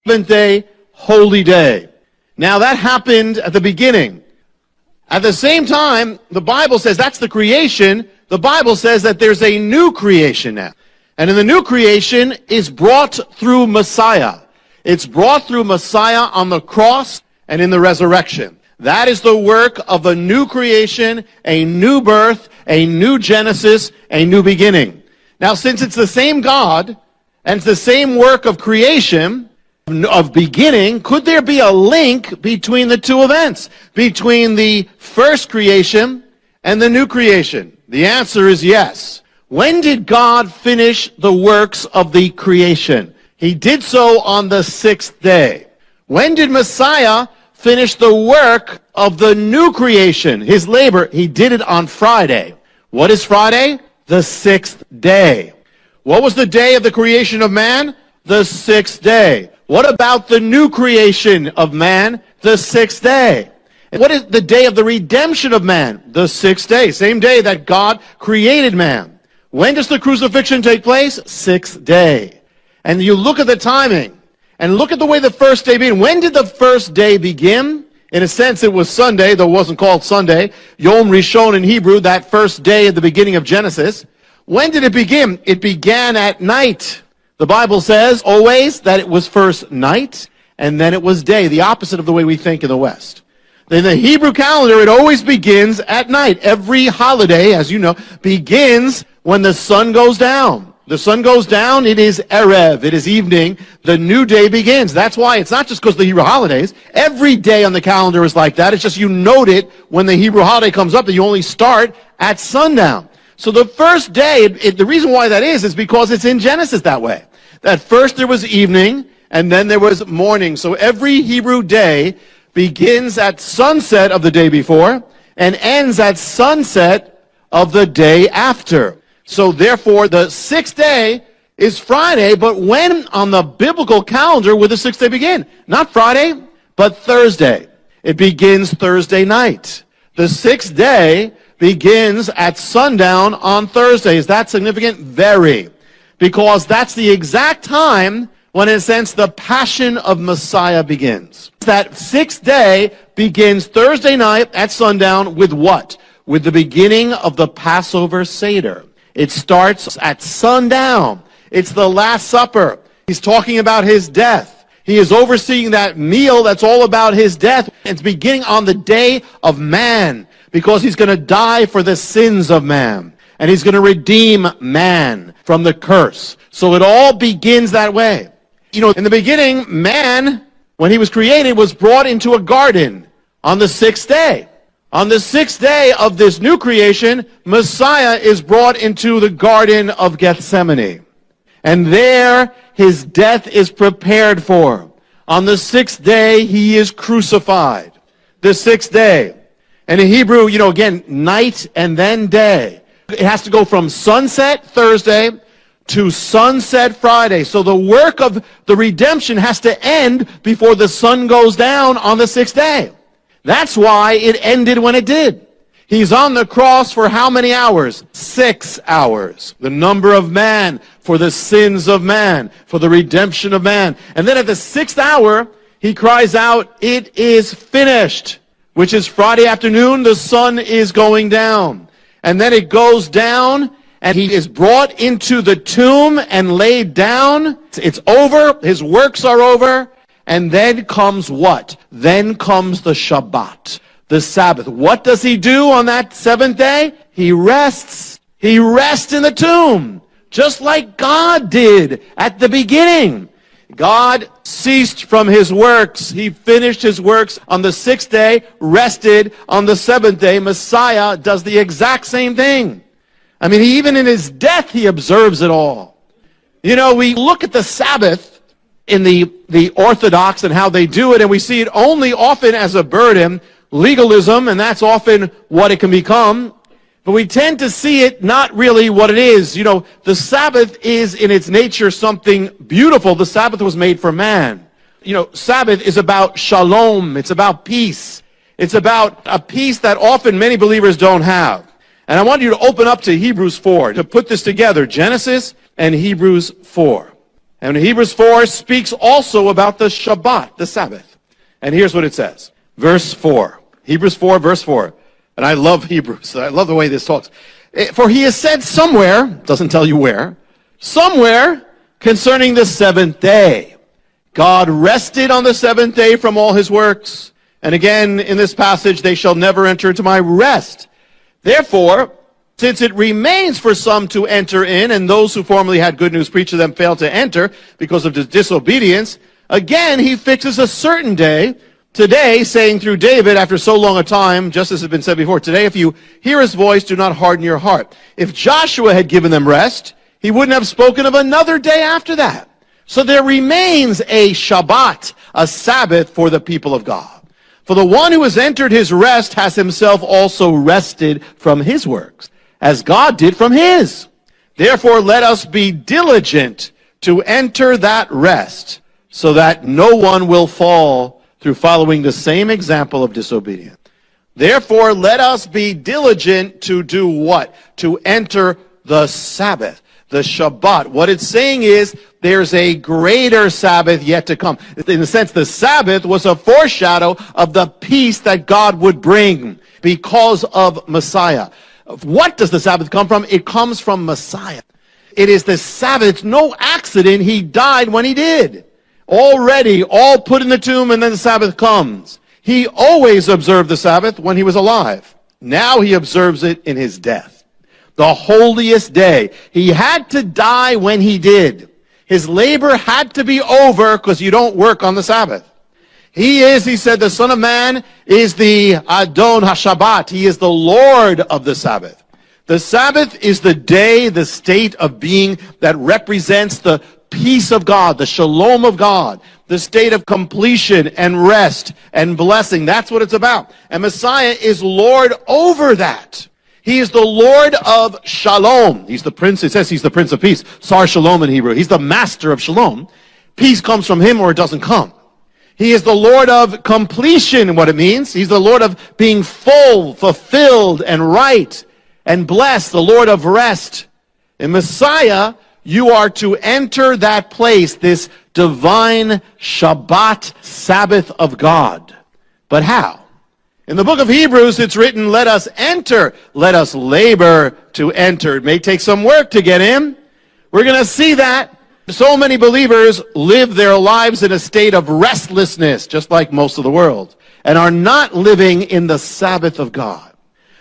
seventh-day holy day. Now that happened at the beginning. At the same time, the Bible says that's the creation. The Bible says that there's a new creation now. And in the new creation is brought through Messiah. It's brought through Messiah on the cross and in the resurrection. That is the work of a new creation, a new birth, a new Genesis, a new beginning. Now, since it's the same God and it's the same work of creation, of beginning, could there be a link between the two events, between the first creation and the new creation? The answer is yes. When did God finish the works of the creation? He did so on the sixth day. When did Messiah finish the work of the new creation, his labor? He did it on Friday. What is Friday? The sixth day. What was the day of the creation of man? The sixth day. What about the new creation of man? The sixth day. And what is the day of the redemption of man? The sixth day. Same day that God created man. When does the crucifixion take place? Sixth day. And you look at the timing and look at the way the first day began. When did the first day begin? In a sense, it was Sunday, though it wasn't called Sunday. Yom Rishon in Hebrew, that first day at the beginning of Genesis. When did it begin? It began at night. The Bible says always that it was first night and then it was day, the opposite of the way we think in the West. In the Hebrew calendar, it always begins at night. Every holiday, as you know, begins when the sun goes down. The sun goes down, it is Erev, it is evening, the new day begins. That's why it's not just because of the Hebrew holidays. Every day on the calendar is like that. It's just you note it when the Hebrew holiday comes up that you only start at sundown. So the first day, the reason why that is because it's in Genesis that way. That first there was evening, and then there was morning. So every Hebrew day begins at sunset of the day before, and ends at sunset of the day after. So therefore, the sixth day is Friday, but when on the biblical calendar would the sixth day begin? Not Friday, but Thursday. It begins Thursday night. The sixth day begins at sundown on Thursday. Is that significant? Very. Because that's the exact time when, in a sense, the passion of Messiah begins. That sixth day begins Thursday night at sundown with what? With the beginning of the Passover Seder. It starts at sundown. It's the Last Supper. He's talking about his death. He is overseeing that meal that's all about his death. It's beginning on the day of man, because he's going to die for the sins of man. And he's going to redeem man from the curse. So it all begins that way. You know, in the beginning, man, when he was created, was brought into a garden on the sixth day. On the sixth day of this new creation, Messiah is brought into the Garden of Gethsemane. And there, his death is prepared for. On the sixth day, he is crucified. The sixth day. And in Hebrew, you know, again, night and then day. It has to go from sunset Thursday to sunset Friday. So the work of the redemption has to end before the sun goes down on the sixth day. That's why it ended when it did. He's on the cross for how many hours? 6 hours. The number of man for the sins of man, for the redemption of man. And then at the sixth hour, he cries out, "It is finished," which is Friday afternoon. The sun is going down. And then it goes down, and he is brought into the tomb and laid down. It's over. His works are over. And then comes what? Then comes the Shabbat, the Sabbath. What does he do on that seventh day? He rests. He rests in the tomb, just like God did at the beginning. God ceased from his works. He finished his works on the sixth day, rested on the seventh day. Messiah does the exact same thing. I mean, even in his death, he observes it all. You know, we look at the Sabbath in the Orthodox and how they do it, and we see it only often as a burden, legalism, and that's often what it can become. But we tend to see it not really what it is. You know, the Sabbath is in its nature something beautiful. The Sabbath was made for man. You know, Sabbath is about shalom. It's about peace. It's about a peace that often many believers don't have. And I want you to open up to Hebrews 4 to put this together, Genesis and Hebrews 4. And Hebrews 4 speaks also about the Shabbat, the Sabbath. And here's what it says. Verse 4. Hebrews 4, verse 4. And I love Hebrews. I love the way this talks. For he has said somewhere, doesn't tell you where, somewhere concerning the seventh day. God rested on the seventh day from all his works. And again, in this passage, they shall never enter into my rest. Therefore, since it remains for some to enter in, and those who formerly had good news preached to them failed to enter because of disobedience, again he fixes a certain day, today, saying through David, after so long a time, just as has been said before, today if you hear his voice, do not harden your heart. If Joshua had given them rest, he wouldn't have spoken of another day after that. So there remains a Shabbat, a Sabbath for the people of God. For the one who has entered his rest has himself also rested from his works, as God did from his. Therefore, let us be diligent to enter that rest, so that no one will fall through following the same example of disobedience. Therefore, let us be diligent to do what? To enter the Sabbath, the Shabbat. What it's saying is there's a greater Sabbath yet to come. In a sense, the Sabbath was a foreshadow of the peace that God would bring because of Messiah. What does the Sabbath come from? It comes from Messiah. It is the Sabbath. It's no accident he died when he did. Already, all put in the tomb, and then the Sabbath comes. He always observed the Sabbath when he was alive. Now he observes it in his death. The holiest day. He had to die when he did. His labor had to be over because you don't work on the Sabbath. He said, the Son of Man is the Adon HaShabbat. He is the Lord of the Sabbath. The Sabbath is the day, the state of being that represents the peace of God, the shalom of God, the state of completion and rest and blessing. That's what it's about. And Messiah is Lord over that. He is the Lord of Shalom. He's the Prince. It says he's the Prince of Peace. Sar Shalom in Hebrew. He's the Master of Shalom. Peace comes from him or it doesn't come. He is the Lord of completion, what it means. He's the Lord of being full, fulfilled, and right, and blessed, the Lord of rest. In Messiah, you are to enter that place, this divine Shabbat, Sabbath of God. But how? In the book of Hebrews, it's written, let us enter, let us labor to enter. It may take some work to get in. We're going to see that. So many believers live their lives in a state of restlessness, just like most of the world, and are not living in the Sabbath of God.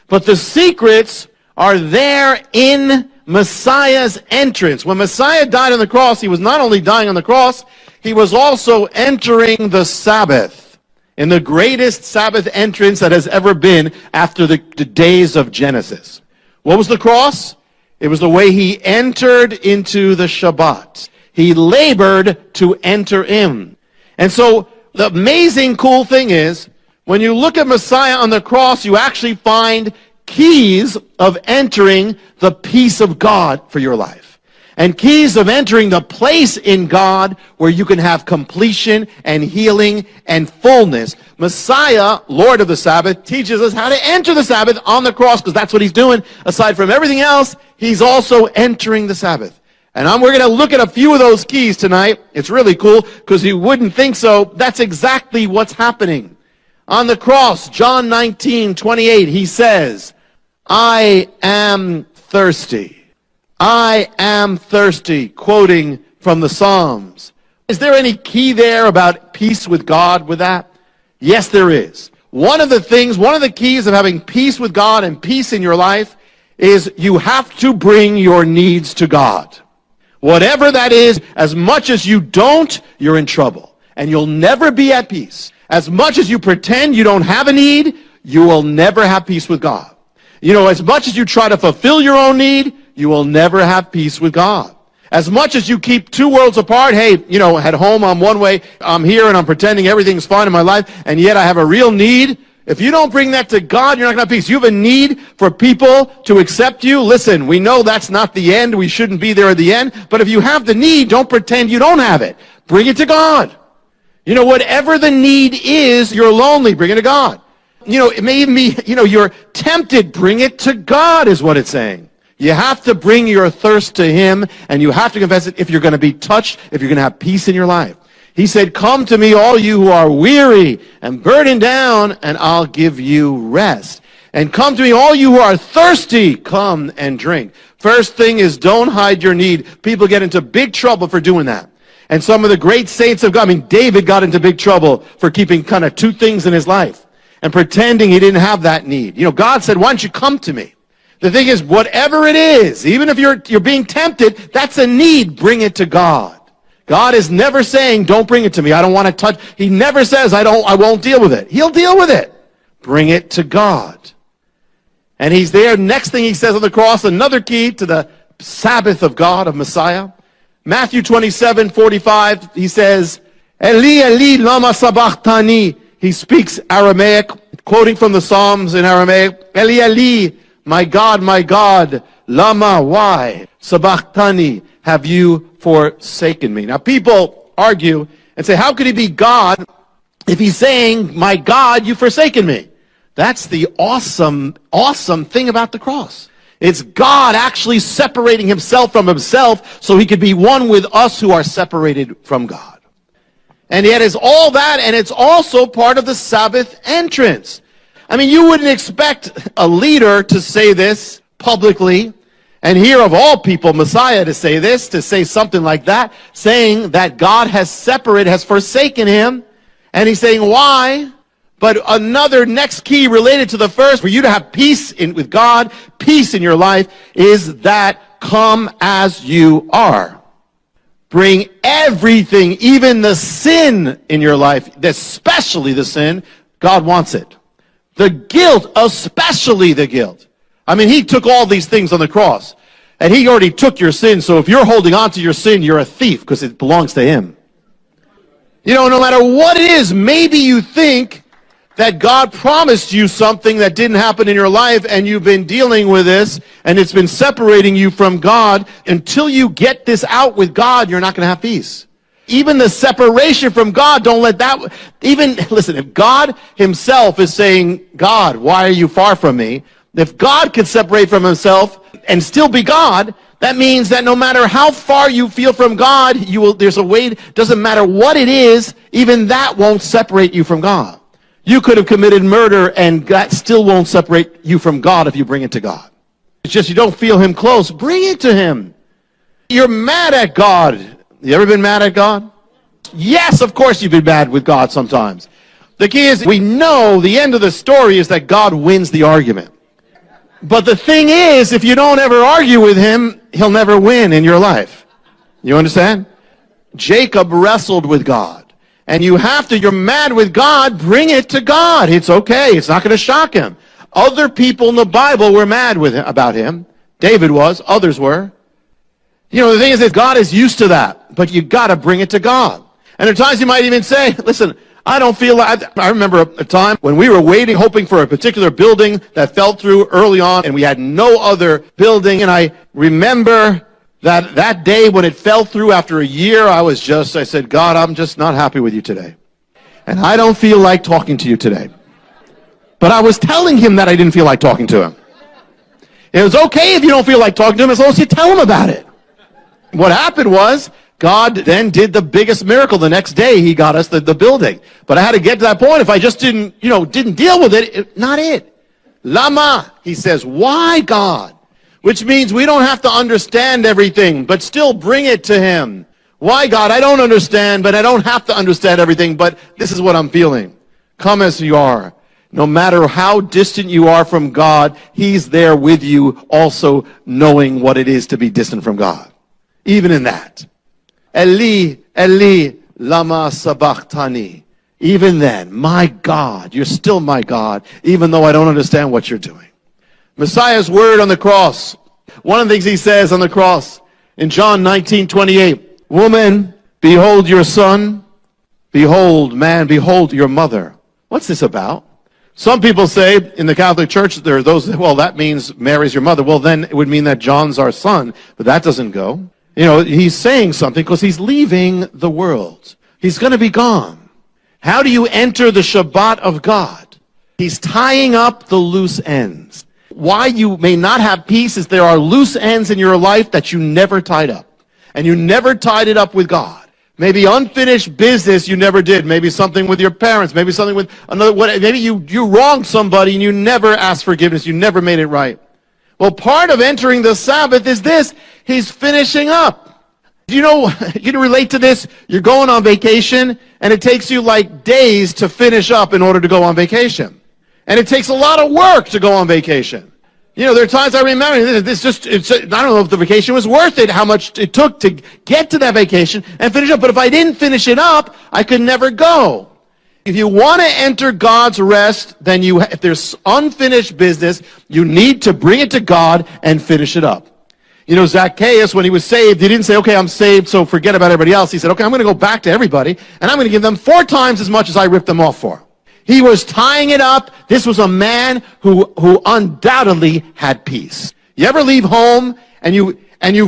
But the secrets are there in Messiah's entrance. When Messiah died on the cross, he was not only dying on the cross, he was also entering the Sabbath in the greatest Sabbath entrance that has ever been after the days of Genesis. What was the cross? It was the way he entered into the Shabbat. He labored to enter in. And so the amazing cool thing is, when you look at Messiah on the cross, you actually find keys of entering the peace of God for your life. And keys of entering the place in God where you can have completion and healing and fullness. Messiah, Lord of the Sabbath, teaches us how to enter the Sabbath on the cross, because that's what he's doing. Aside from everything else, he's also entering the Sabbath. And we're going to look at a few of those keys tonight. It's really cool because you wouldn't think so. That's exactly what's happening. On the cross, John 19:28, he says, I am thirsty. I am thirsty, quoting from the Psalms. Is there any key there about peace with God with that? Yes, there is. One of the keys of having peace with God and peace in your life is you have to bring your needs to God. Whatever that is, as much as you don't, you're in trouble. And you'll never be at peace. As much as you pretend you don't have a need, you will never have peace with God. You know, as much as you try to fulfill your own need, you will never have peace with God. As much as you keep two worlds apart, hey, you know, at home I'm one way, I'm here and I'm pretending everything's fine in my life, and yet I have a real need. If you don't bring that to God, you're not going to have peace. You have a need for people to accept you. Listen, we know that's not the end. We shouldn't be there at the end. But if you have the need, don't pretend you don't have it. Bring it to God. You know, whatever the need is, you're lonely, bring it to God. You know, it may even be, you know, you're tempted, bring it to God is what it's saying. You have to bring your thirst to him, and you have to confess it if you're going to be touched, if you're going to have peace in your life. He said, come to me, all you who are weary and burdened down, and I'll give you rest. And come to me, all you who are thirsty, come and drink. First thing is, don't hide your need. People get into big trouble for doing that. And some of the great saints of God, David got into big trouble for keeping kind of two things in his life and pretending he didn't have that need. God said, why don't you come to me? The thing is, whatever it is, even if you're being tempted, that's a need, bring it to God. God is never saying, don't bring it to me, I don't want to touch. He never says, I won't deal with it. He'll deal with it. Bring it to God. And he's there. Next thing he says on the cross, another key to the Sabbath of God, of Messiah. Matthew 27:45, he says, Eli, Eli, lama sabachthani. He speaks Aramaic, quoting from the Psalms in Aramaic. Eli, Eli, my God, lama, why? Sabachthani, have you forsaken me? Now people argue and say, how could he be God if he's saying, my God, you've forsaken me? That's the awesome thing about the cross. It's God actually separating himself from himself so he could be one with us who are separated from God. And yet it's all that, and it's also part of the Sabbath entrance. You wouldn't expect a leader to say this publicly, and here of all people, Messiah to say this, to say something like that, saying that God has separated, has forsaken him, and he's saying, why? But another next key related to the first, for you to have peace with God, peace in your life, is that come as you are. Bring everything, even the sin in your life, especially the sin, God wants it. The guilt, especially the guilt. He took all these things on the cross, and he already took your sin, so if you're holding on to your sin, you're a thief, because it belongs to him. No matter what it is, maybe you think that God promised you something that didn't happen in your life, and you've been dealing with this, and it's been separating you from God. Until you get this out with God, you're not going to have peace. Even the separation from God, don't let that, listen, if God himself is saying, God, why are you far from me? If God could separate from himself and still be God, that means that no matter how far you feel from God, there's a way, doesn't matter what it is, even that won't separate you from God. You could have committed murder, and that still won't separate you from God if you bring it to God. It's just you don't feel him close. Bring it to him. You're mad at God. You ever been mad at God? Yes, of course you've been mad with God sometimes. The key is, we know the end of the story is that God wins the argument. But the thing is, if you don't ever argue with him, he'll never win in your life. You understand? Jacob wrestled with God. And you're mad with God, bring it to God. It's okay. It's not going to shock him. Other people in the Bible were mad about him. David was. Others were. The thing is that God is used to that. But you got to bring it to God. And at times you might even say, listen, I don't feel like, I remember a time when we were waiting, hoping for a particular building that fell through early on, and we had no other building. And I remember that day when it fell through after a year, I said, God, I'm just not happy with you today. And I don't feel like talking to you today. But I was telling him that I didn't feel like talking to him. It was okay if you don't feel like talking to him as long as you tell him about it. What happened was, God then did the biggest miracle. The next day, he got us the building. But I had to get to that point. If I just didn't deal with it, not it. Lama, he says, why, God? Which means we don't have to understand everything, but still bring it to him. Why, God? I don't understand, but I don't have to understand everything, but this is what I'm feeling. Come as you are. No matter how distant you are from God, he's there with you, also knowing what it is to be distant from God. Even in that. Eli, Eli, lama sabachthani. Even then, my God, you're still my God, even though I don't understand what you're doing. Messiah's word on the cross. One of the things he says on the cross in John 19:28, woman, behold your son. Behold, man, behold your mother. What's this about? Some people say in the Catholic Church, there are those, that means Mary's your mother. Well, then it would mean that John's our son, but that doesn't go. He's saying something because he's leaving the world. He's going to be gone. How do you enter the Shabbat of God? He's tying up the loose ends. why you may not have peace is there are loose ends in your life that you never tied up. And you never tied it up with God. Maybe unfinished business you never did. Maybe something with your parents. Maybe something with another. Maybe you wronged somebody and you never asked forgiveness. You never made it right. Well, part of entering the Sabbath is this. He's finishing up. You know, you can relate to this. You're going on vacation and it takes you like days to finish up in order to go on vacation. And it takes a lot of work to go on vacation. You know, there are times I remember, I don't know if the vacation was worth it, how much it took to get to that vacation and finish up. But if I didn't finish it up, I could never go. If you want to enter God's rest, then if there's unfinished business, you need to bring it to God and finish it up. You know, Zacchaeus, when he was saved, he didn't say, okay, I'm saved, so forget about everybody else. He said, okay, I'm going to go back to everybody, and I'm going to give them 4 times as much as I ripped them off for. He was tying it up. This was a man who undoubtedly had peace. You ever leave home and you're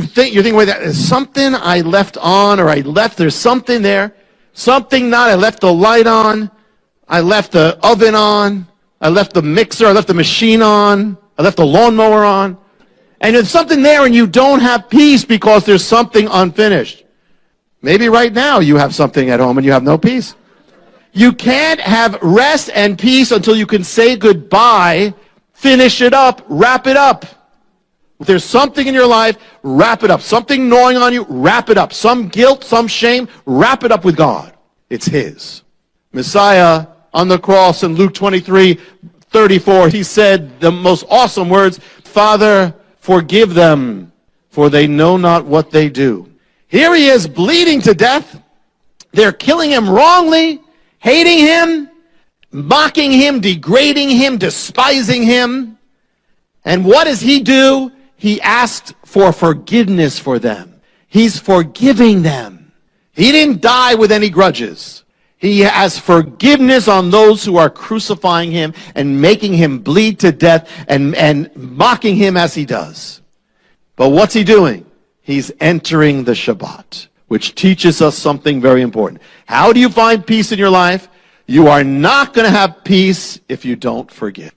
thinking, wait, there's something I left on, or there's something there. Something not, I left the light on. I left the oven on. I left the mixer. I left the machine on. I left the lawnmower on. And there's something there and you don't have peace because there's something unfinished. Maybe right now you have something at home and you have no peace. You can't have rest and peace until you can say goodbye, finish it up, wrap it up. If there's something in your life, wrap it up. Something gnawing on you, wrap it up. Some guilt, some shame, wrap it up with God. It's His. Messiah on the cross in Luke 23:34, He said the most awesome words, Father, forgive them, for they know not what they do. Here He is bleeding to death. They're killing Him wrongly. Hating Him, mocking Him, degrading Him, despising Him. And what does He do? He asked for forgiveness for them. He's forgiving them. He didn't die with any grudges. He has forgiveness on those who are crucifying Him and making Him bleed to death and mocking Him as He does. But what's He doing? He's entering the Shabbat, which teaches us something very important. How do you find peace in your life? You are not going to have peace if you don't forgive.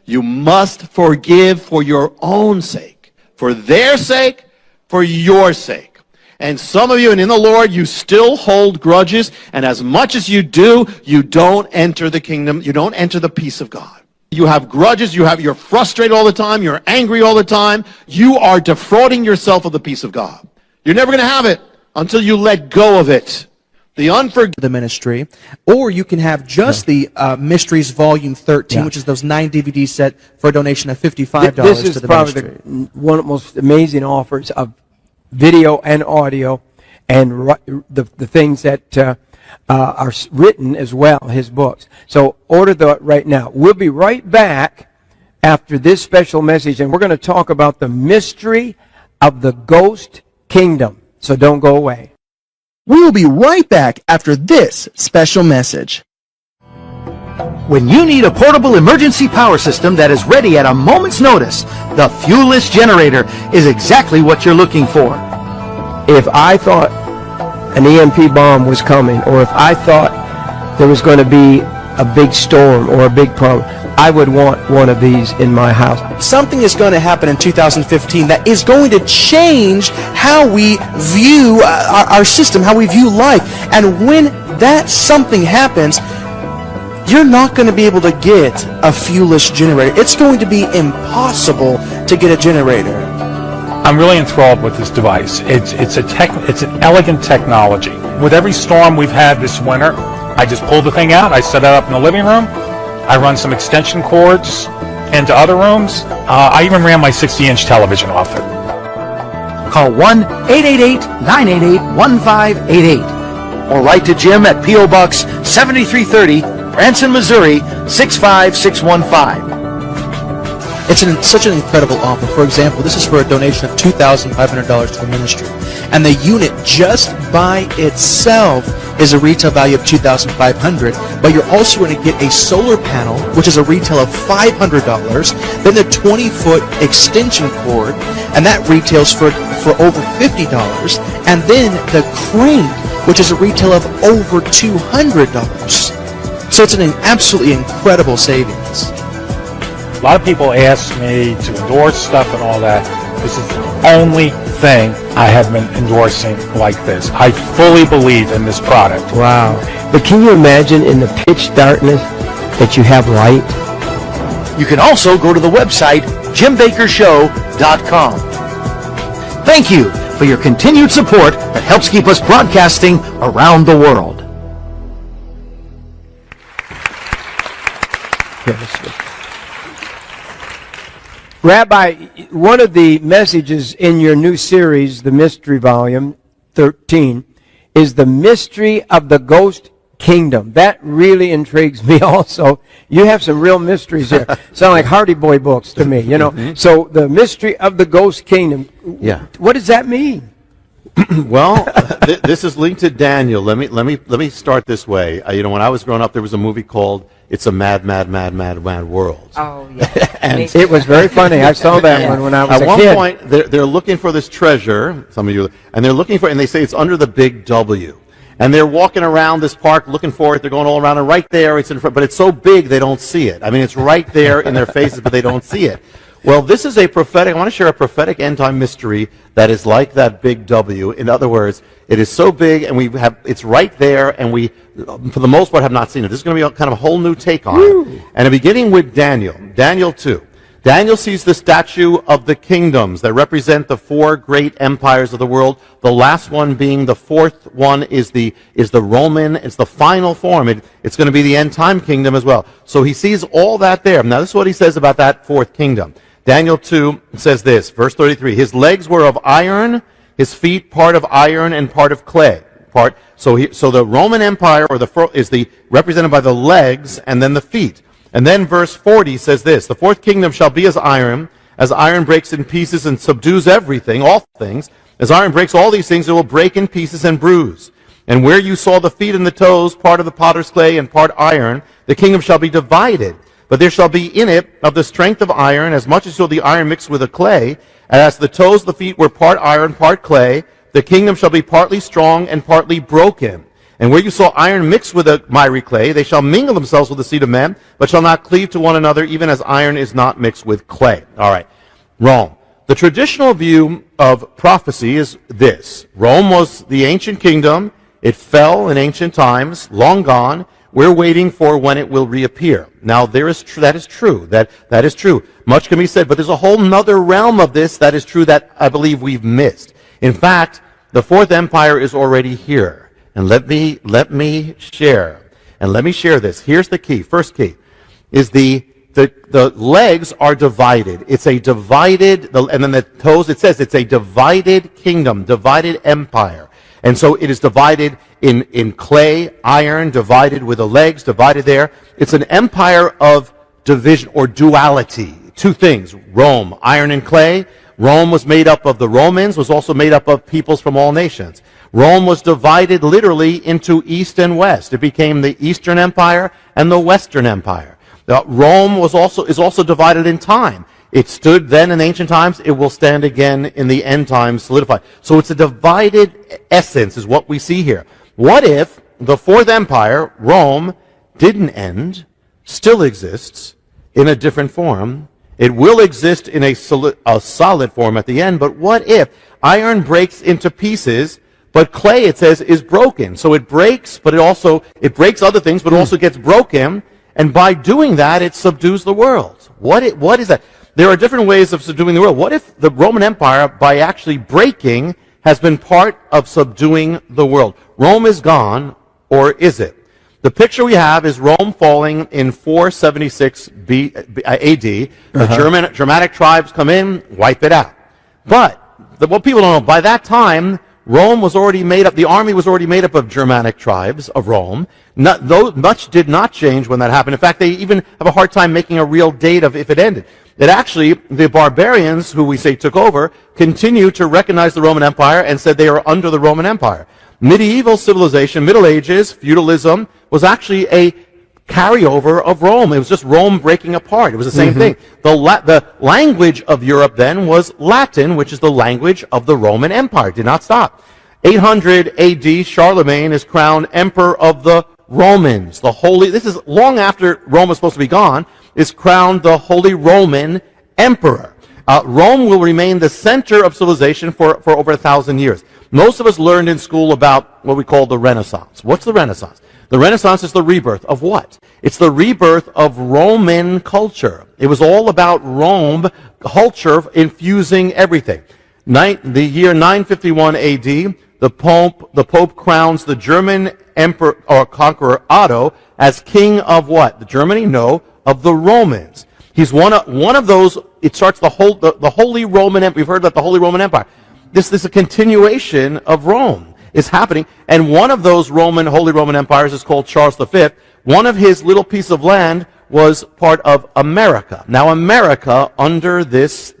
You must forgive for your own sake, for their sake, for your sake. And some of you, and in the Lord, you still hold grudges, and as much as you do, you don't enter the kingdom, you don't enter the peace of God. You have grudges, you're frustrated all the time, you're angry all the time, you are defrauding yourself of the peace of God. You're never going to have it until you let go of it. The ministry, or you can have just the Mysteries Volume 13, which is those 9 DVD set for a donation of $55 to the ministry. This is probably one of the most amazing offers of video and audio, and the things that are written as well, his books. So order that right now. We'll be right back after this special message, and we're going to talk about the mystery of the ghost kingdom. So don't go away. We will be right back after this special message. When you need a portable emergency power system that is ready at a moment's notice, the fuelless generator is exactly what you're looking for. If I thought an EMP bomb was coming, or if I thought there was going to be a big storm or a big problem, I would want one of these in my house. Something is going to happen in 2015 that is going to change how we view our system, how we view life. And when that something happens, you're not going to be able to get a fuelless generator. It's going to be impossible to get a generator. I'm really enthralled with this device. It's an elegant technology. With every storm we've had this winter, I just pull the thing out, I set it up in the living room, I run some extension cords into other rooms. I even ran my 60-inch television off it. Call 1-888-988-1588 or write to Jim at P.O. Box 7330, Branson, Missouri 65615. It's such an incredible offer. For example, this is for a donation of $2,500 to the ministry. And the unit just by itself is a retail value of $2,500, but you're also going to get a solar panel, which is a retail of $500, then the 20-foot extension cord, and that retails for over $50, and then the crane, which is a retail of over $200. So it's an absolutely incredible savings. A lot of people ask me to endorse stuff and all that. This is the only thing I have been endorsing like this. I fully believe in this product. Wow. But can you imagine in the pitch darkness that you have light? You can also go to the website, JimBakkerShow.com. Thank you for your continued support that helps keep us broadcasting around the world. Rabbi, one of the messages in your new series, the Mystery Volume 13, is the mystery of the ghost kingdom. That really intrigues me also. You have some real mysteries there. Sound like Hardy Boy books to me, you know. Mm-hmm. So the mystery of the ghost kingdom. Yeah. What does that mean? Well, this is linked to Daniel. Let me start this way. When I was growing up, there was a movie called "It's a Mad, Mad, Mad, Mad, Mad World." Oh yeah, and it was very funny. I saw that one when I was a kid. At one point, they're looking for this treasure. Some of you, and they're looking for, and they say it's under the big W. And they're walking around this park looking for it. They're going all around, and right there, it's in front. But it's so big they don't see it. I mean, it's right there in their faces, but they don't see it. Well, this is a prophetic. I want to share a prophetic end-time mystery that is like that big W. In other words, it is so big, and it's right there, and we, for the most part, have not seen it. This is going to be kind of a whole new take on it. And beginning with Daniel 2. Daniel sees the statue of the kingdoms that represent the four great empires of the world. The last one being the fourth one is the Roman. It's the final form. It's going to be the end-time kingdom as well. So he sees all that there. Now, this is what he says about that fourth kingdom. Daniel 2 says this, verse 33, his legs were of iron, his feet part of iron and part of clay. So the Roman Empire is represented by the legs and then the feet. And then verse 40 says this, the fourth kingdom shall be as iron breaks in pieces and subdues everything, all things. As iron breaks all these things, it will break in pieces and bruise. And where you saw the feet and the toes, part of the potter's clay and part iron, the kingdom shall be divided. But there shall be in it of the strength of iron, as much as shall the iron mixed with the clay. And as the toes, the feet were part iron, part clay, the kingdom shall be partly strong and partly broken. And where you saw iron mixed with the miry clay, they shall mingle themselves with the seed of men, but shall not cleave to one another, even as iron is not mixed with clay. All right. Rome. The traditional view of prophecy is this. Rome was the ancient kingdom. It fell in ancient times, long gone. We're waiting for when it will reappear. Now, that is true. That is true. Much can be said, but there's a whole nother realm of this that is true that I believe we've missed. In fact, the fourth empire is already here. And let me share this. Here's the key. First key is the legs are divided. It's a divided, and then the toes, it says it's a divided kingdom, divided empire. And so it is divided in clay, iron, divided with the legs, divided there. It's an empire of division or duality. Two things, Rome, iron and clay. Rome was made up of the Romans, was also made up of peoples from all nations. Rome was divided literally into east and west. It became the Eastern Empire and the Western Empire. Rome is also divided in time. It stood then in ancient times. It will stand again in the end times, solidified. So it's a divided essence is what we see here. What if the fourth empire, Rome, didn't end, still exists in a different form? It will exist in a solid form at the end, but what if iron breaks into pieces, but clay, it says, is broken? So it breaks, but it breaks other things, but it also gets broken, and by doing that, it subdues the world. What is that? There are different ways of subduing the world. What if the Roman Empire, by actually breaking, has been part of subduing the world? Rome is gone, or is it? The picture we have is Rome falling in 476 AD. The Germanic tribes come in, wipe it out. But what people don't know, by that time, Rome was already made up, the army was already made up of Germanic tribes of Rome. Much did not change when that happened. In fact, they even have a hard time making a real date of if it ended. It actually, the barbarians, who we say took over, continue to recognize the Roman Empire and said they are under the Roman Empire. Medieval civilization, Middle Ages, feudalism, was actually a carryover of Rome. It was just Rome breaking apart. It was the same thing. The language of Europe then was Latin, which is the language of the Roman Empire. It did not stop. 800 AD, Charlemagne is crowned emperor of the Romans. This is long after Rome was supposed to be gone. is crowned the Holy Roman Emperor. Rome will remain the center of civilization for over 1,000 years. Most of us learned in school about what we call the Renaissance. What's the Renaissance? The Renaissance is the rebirth of what? It's the rebirth of Roman culture. It was all about Rome culture infusing everything. The year 951 AD, the Pope crowns the German emperor or conqueror Otto as king of what? The Germany? No, of the Romans. He's one of those. It starts the Holy Roman Empire. We've heard about the Holy Roman Empire. This is a continuation of Rome is happening, and one of those Holy Roman empires is called Charles V. One of his little piece of land was part of America. Now, America under this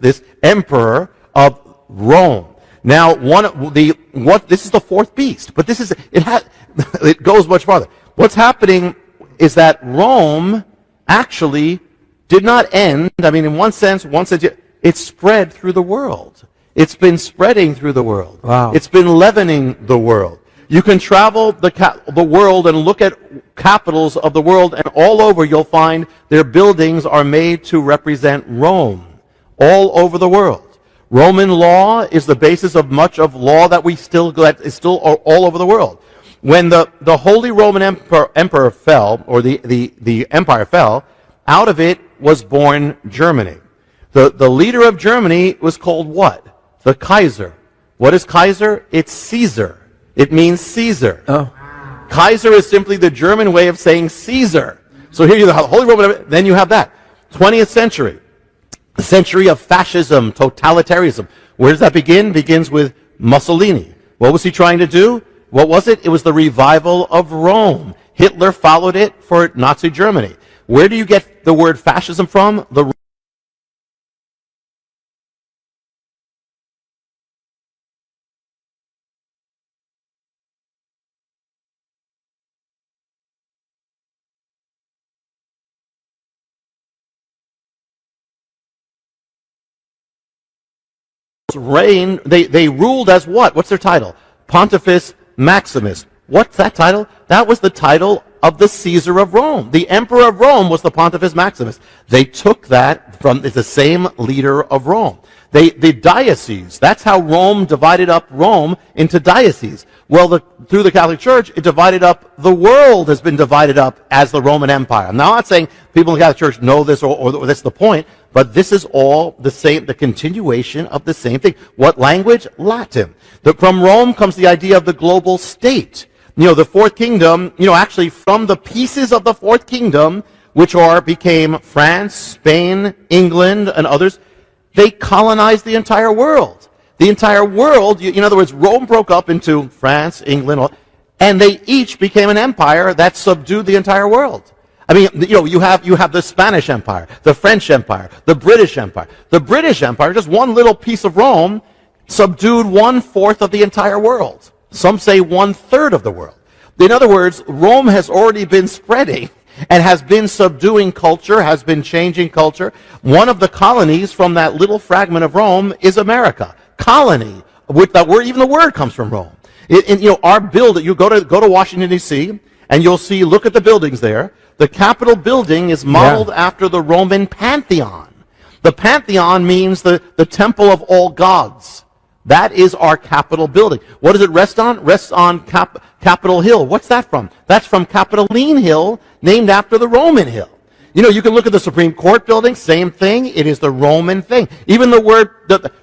emperor of Rome. Now, this is the fourth beast, but it goes much farther. What's happening is that Rome actually did not end. I mean, in one sense, it spread through the world. It's been spreading through the world. Wow. It's been leavening the world. You can travel the world and look at capitals of the world, and all over you'll find their buildings are made to represent Rome. All over the world. Roman law is the basis of much of law that is still all over the world. When the Holy Roman Emperor fell, or the empire fell, out of it was born Germany. The leader of Germany was called what? The Kaiser. What is Kaiser? It's Caesar. It means Caesar. Oh. Kaiser is simply the German way of saying Caesar. So here you have the Holy Roman, then you have that. 20th century. The century of fascism, totalitarianism. Where does that begin? Begins with Mussolini. What was he trying to do? What was it? It was the revival of Rome. Hitler followed it for Nazi Germany. Where do you get the word fascism from? The reign, they ruled as what? What's their title? Pontifex Maximus. What's that title? That was the title of the Caesar of Rome. The emperor of Rome was the Pontifex Maximus. They took that from the same leader of Rome. The diocese, that's how Rome divided up Rome into dioceses. Well, through the Catholic Church, it divided up, the world has been divided up as the Roman Empire. I'm not saying people in the Catholic Church know this or that's the point, but this is all the same, the continuation of the same thing. What language? Latin. From Rome comes the idea of the global state. The fourth kingdom, actually from the pieces of the fourth kingdom, which became France, Spain, England, and others, they colonized the entire world. The entire world, in other words, Rome broke up into France, England, and they each became an empire that subdued the entire world. I mean, you have the Spanish Empire, the French Empire, the British Empire. The British Empire, just one little piece of Rome, subdued 1/4 of the entire world. Some say 1/3 of the world. In other words, Rome has already been spreading and has been subduing culture, has been changing culture. One of the colonies from that little fragment of Rome is America. Colony, with that word, even the word comes from Rome. Our building, you go to Washington, D.C., and you'll see, look at the buildings there. The Capitol building is modeled after the Roman Pantheon. The Pantheon means the temple of all gods. That is our Capitol building. What does it rest on? Rests on Capitol Hill. What's that from? That's from Capitoline Hill, named after the Roman hill. You can look at the Supreme Court building, same thing. It is the Roman thing. Even the word,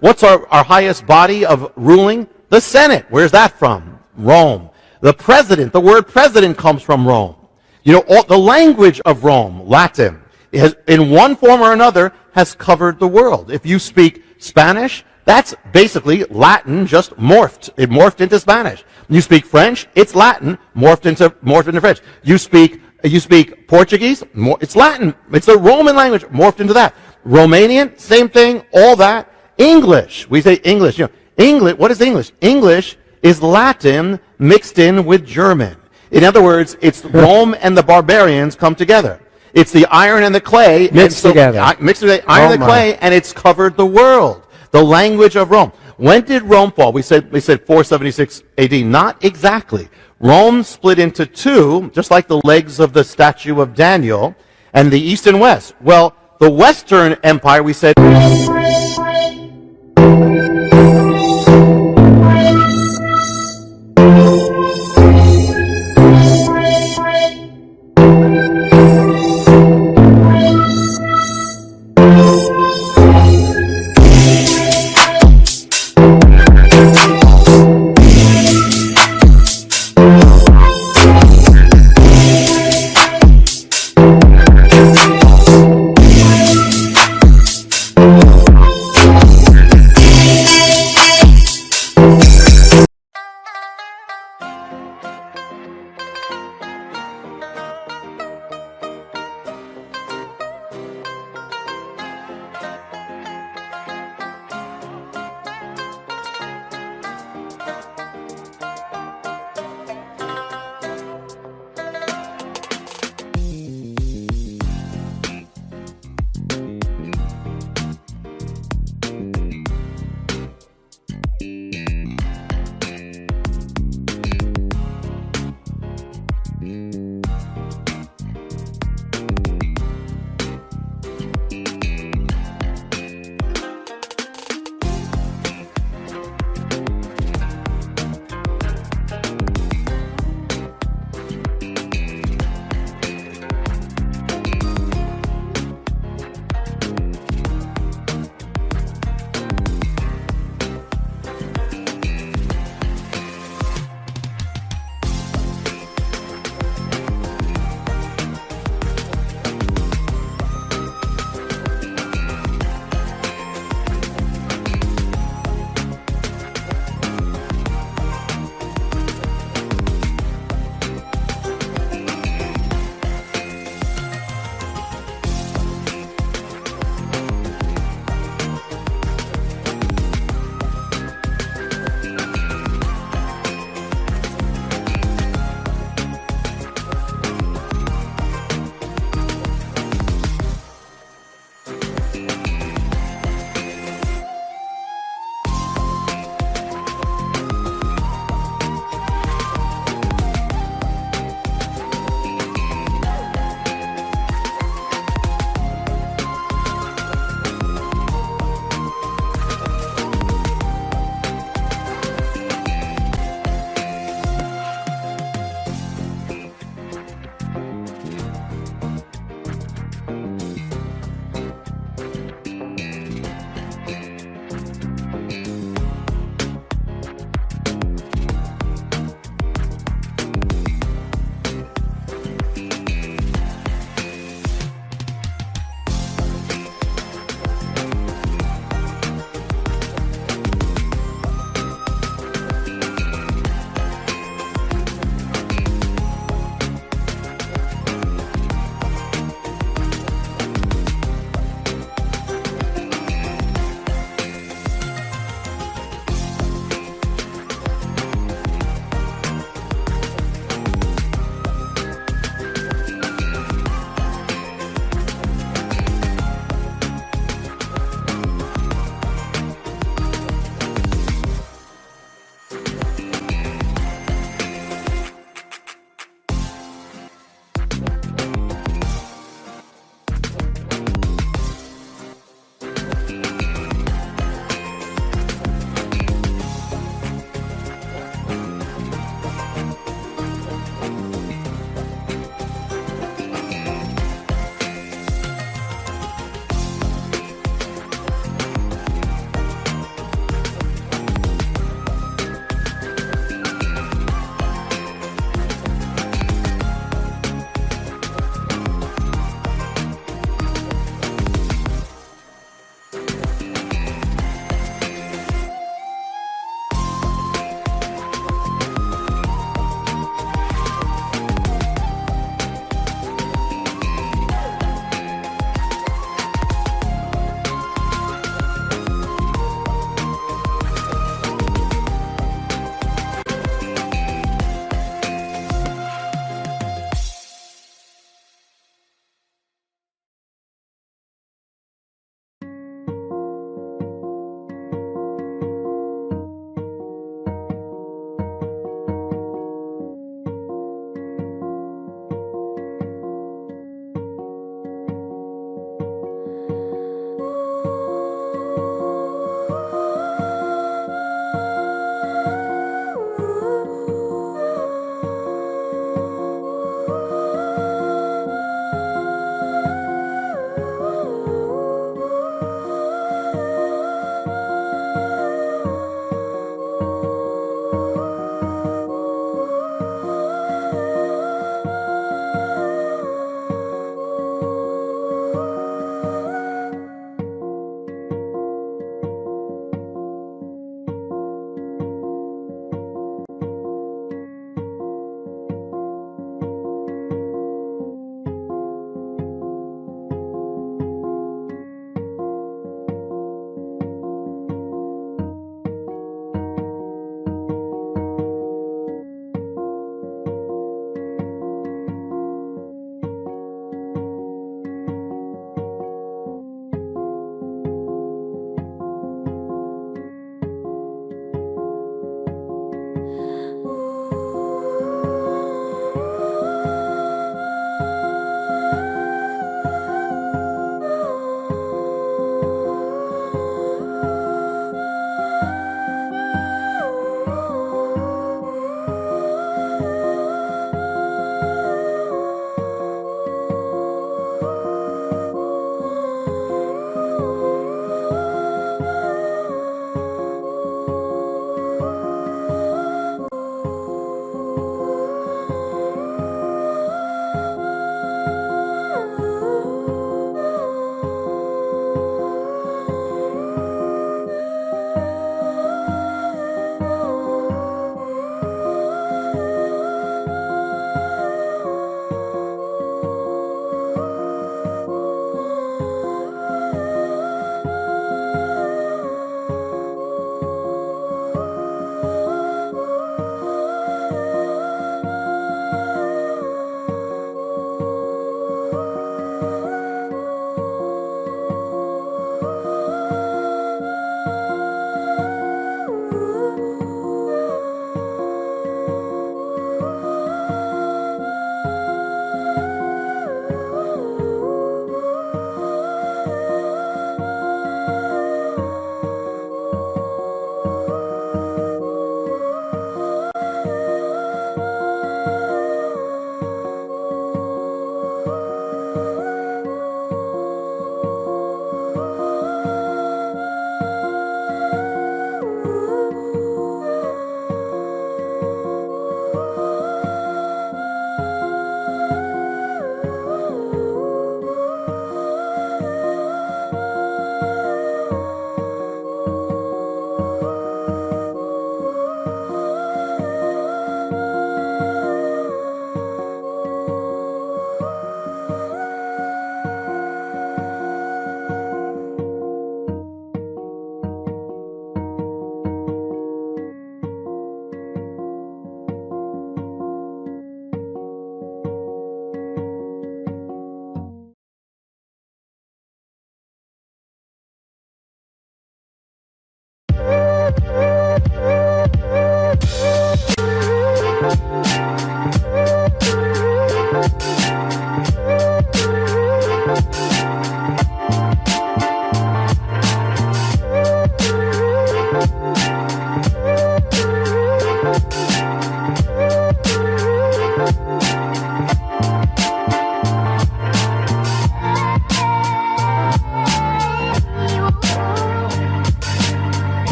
what's our highest body of ruling? The Senate. Where's that from? Rome. The president, the word president comes from Rome. The language of Rome, Latin, in one form or another, has covered the world. If you speak Spanish, that's basically Latin just morphed. It morphed into Spanish. You speak French, it's Latin, morphed into French. You speak Portuguese, it's Latin. It's the Roman language, morphed into that. Romanian, same thing, all that. English, we say English. English, what is English? English is Latin mixed in with German. In other words, it's Rome and the barbarians come together. It's the iron and the clay. Mixed together. Mixed together, iron and the clay, and it's covered the world. The language of Rome. When did Rome fall? We said 476 AD. Not exactly. Rome split into two, just like the legs of the statue of Daniel. And the East and West. Well, the Western Empire, we said...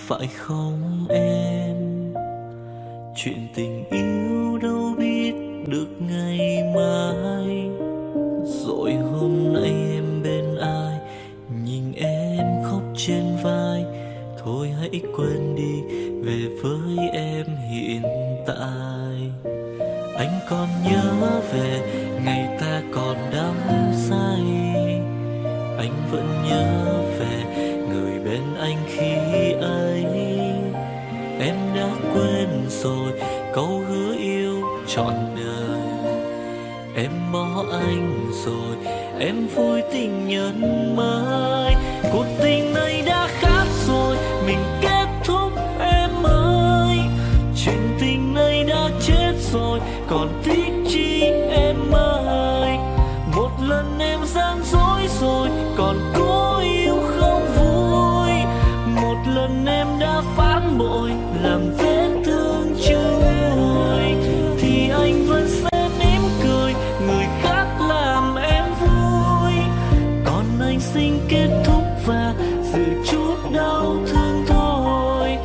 phải không em? Chuyện tình yêu đâu biết được ngày mai. Rồi hôm nay em bên ai, nhìn em khóc trên vai. Thôi hãy quên đi, về với em hiện tại. Anh còn nhớ về ngày ta còn đắm say. Anh vẫn nhớ về người bên anh khi ấy. Em đã quên rồi câu hứa yêu trọn đời. Em bỏ anh rồi, em vui tình nhân mới. Cuộc tình này đã khác rồi, mình kết thúc em ơi. Chuyện tình này đã chết rồi, còn tiếc chi em ơi. Một lần em gian dối rồi, còn cố yêu không vui. Một lần em đã phản bội, làm vết thương chưa nguôi. Thì anh vẫn sẽ mỉm cười, người khác làm em vui. Còn anh xin kết thúc và giữ chút đau thương thôi.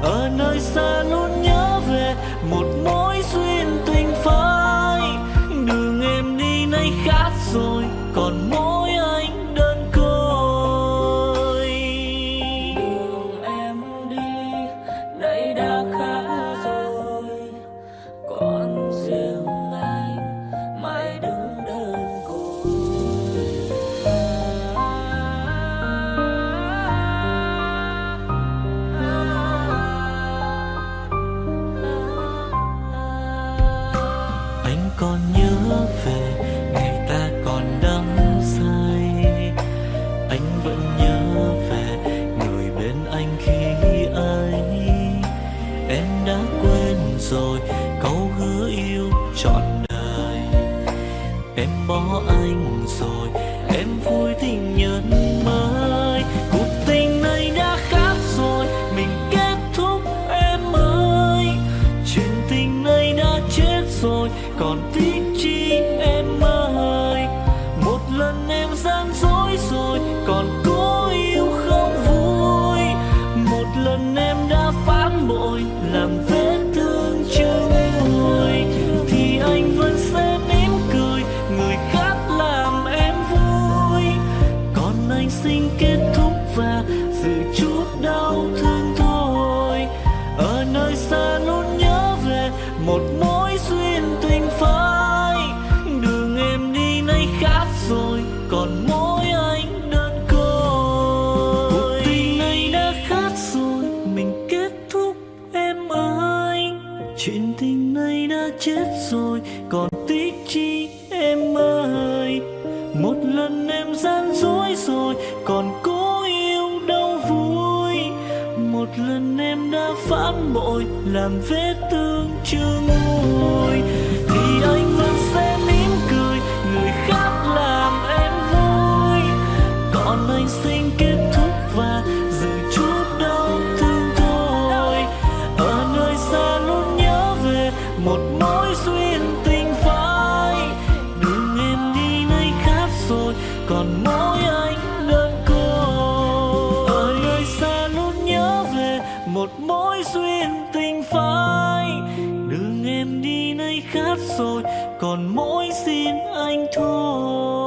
Ở nơi xa luôn nhớ về một mối duyên tình phai. Đường em đi nay khác rồi, còn mỗi anh đơn côi. Đường em đi nay đã khác rồi, còn riêng anh mãi đứng đơn côi. Anh còn nhớ về ngày ta còn đắm say. Anh vẫn nhớ về người bên anh khi ấy. Em đã quên rồi câu hứa yêu trọn đời. Em bỏ anh rồi, em vui tình nhân mới. Cuộc tình này đã khác rồi, mình kết thúc em ơi. Chuyện tình này đã chết rồi, còn tiếc chi em ơi. Một lần em gian dối rồi, còn cố yêu không vui. Một lần em đã phản bội, làm vết thương chưa nguôi. Thì anh vẫn sẽ mỉm cười, người khác làm em vui. Còn anh xin kết thúc và giữ chút đau thương thôi. Ở nơi xa luôn nhớ về một mối duyên tình phai. Đường em đi nay khác rồi, còn mỗi anh đơn côi. Cuộc tình này đã khác rồi, mình kết thúc em ơi. Chuyện tình này đã chết rồi, còn tiếc chi em ơi. Một lần em gian dối rồi, còn cố yêu đâu vui. Một lần em đã phản bội, làm vết thương chưa nguôi. Thì anh vẫn sẽ mỉm cười, người khác làm em vui. Còn anh xin kết thúc và giữ chút đau thương thôi. Ở nơi xa luôn nhớ về một mối duyên tình phai. Đường em đi nay khác rồi, còn mỗi anh đơn côi. Ở nơi xa luôn nhớ về một mối duyên tình phai. Đường em đi nay khác rồi, còn mỗi xin anh thôi.